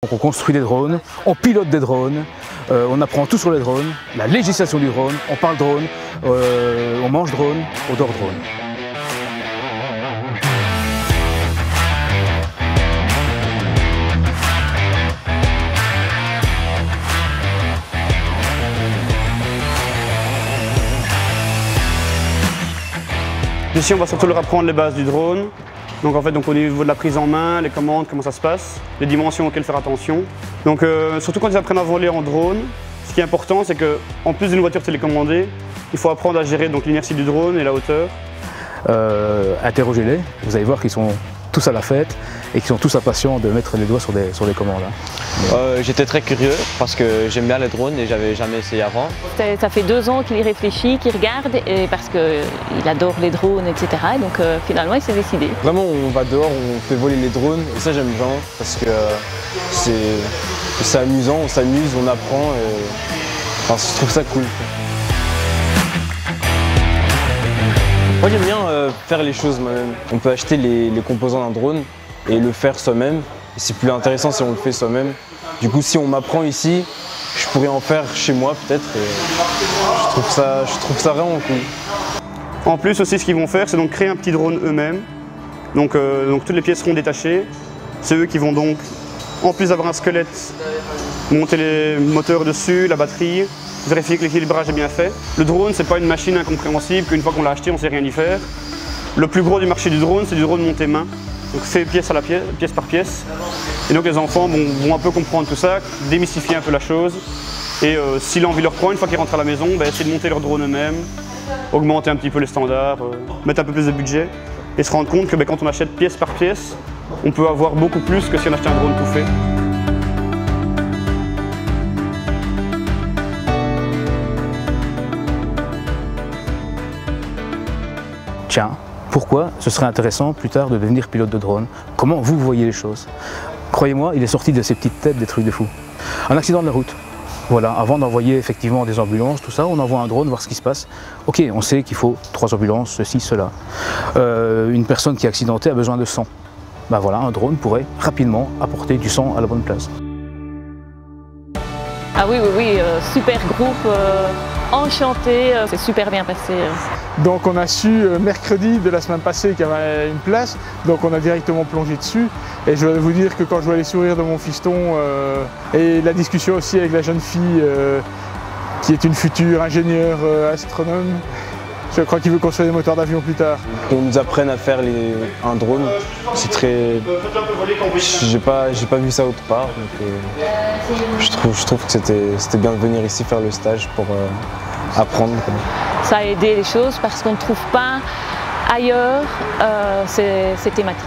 Donc on construit des drones, on pilote des drones, on apprend tout sur les drones, la législation du drone, on parle drone, on mange drone, on dort drone. Ici on va surtout leur apprendre les bases du drone. Donc en fait au niveau de la prise en main, les commandes, comment ça se passe, les dimensions auxquelles faire attention. Donc surtout quand ils apprennent à voler en drone, ce qui est important c'est qu'en plus d'une voiture télécommandée, il faut apprendre à gérer l'inertie du drone et la hauteur. Interrogez-les, vous allez voir qu'ils sont tous à la fête et qu'ils sont tous impatients de mettre les doigts sur des commandes. J'étais très curieux parce que j'aime bien les drones et j'avais jamais essayé avant. Ça fait 2 ans qu'il y réfléchit, qu'il regarde et parce qu'il adore les drones, etc. Et donc finalement il s'est décidé. Vraiment on va dehors, on fait voler les drones et ça j'aime vraiment parce que c'est amusant, on s'amuse, on apprend et enfin, je trouve ça cool. Moi j'aime bien faire les choses moi-même. On peut acheter les composants d'un drone et le faire soi-même. C'est plus intéressant si on le fait soi-même. Du coup si on m'apprend ici, je pourrais en faire chez moi peut-être. Je trouve ça vraiment cool. En plus aussi ce qu'ils vont faire c'est donc créer un petit drone eux-mêmes. Donc toutes les pièces seront détachées. C'est eux qui vont donc, en plus d'avoir un squelette, monter les moteurs dessus, la batterie, vérifier que l'équilibrage est bien fait. Le drone, c'est pas une machine incompréhensible qu'une fois qu'on l'a acheté, on ne sait rien y faire. Le plus gros du marché du drone, c'est du drone monté main. Donc fait pièce par pièce. Et donc les enfants vont un peu comprendre tout ça, démystifier un peu la chose. Et si l'envie leur prend, une fois qu'ils rentrent à la maison, essayer de monter leur drone eux-mêmes, augmenter un petit peu les standards, mettre un peu plus de budget. Et se rendre compte que quand on achète pièce par pièce, on peut avoir beaucoup plus que si on achetait un drone tout fait. Tiens, pourquoi ce serait intéressant plus tard de devenir pilote de drone? Comment vous voyez les choses? Croyez-moi, il est sorti de ces petites têtes des trucs de fou. Un accident de la route. Voilà, avant d'envoyer effectivement des ambulances, tout ça, on envoie un drone voir ce qui se passe. Ok, on sait qu'il faut 3 ambulances, ceci, cela. Une personne qui est accidentée a besoin de sang. Ben voilà, un drone pourrait rapidement apporter du sang à la bonne place. Ah oui, super groupe, enchanté, c'est super bien passé. Donc on a su mercredi de la semaine passée qu'il y avait une place, donc on a directement plongé dessus. Et je dois vous dire que quand je vois les sourires de mon fiston et la discussion aussi avec la jeune fille qui est une future ingénieure astronome, je crois qu'il veut construire des moteurs d'avion plus tard. Qu'on nous apprenne à faire un drone, c'est très... J'ai pas vu ça autre part, donc je trouve que c'était bien de venir ici faire le stage pour apprendre. Ça a aidé les choses parce qu'on ne trouve pas ailleurs ces thématiques.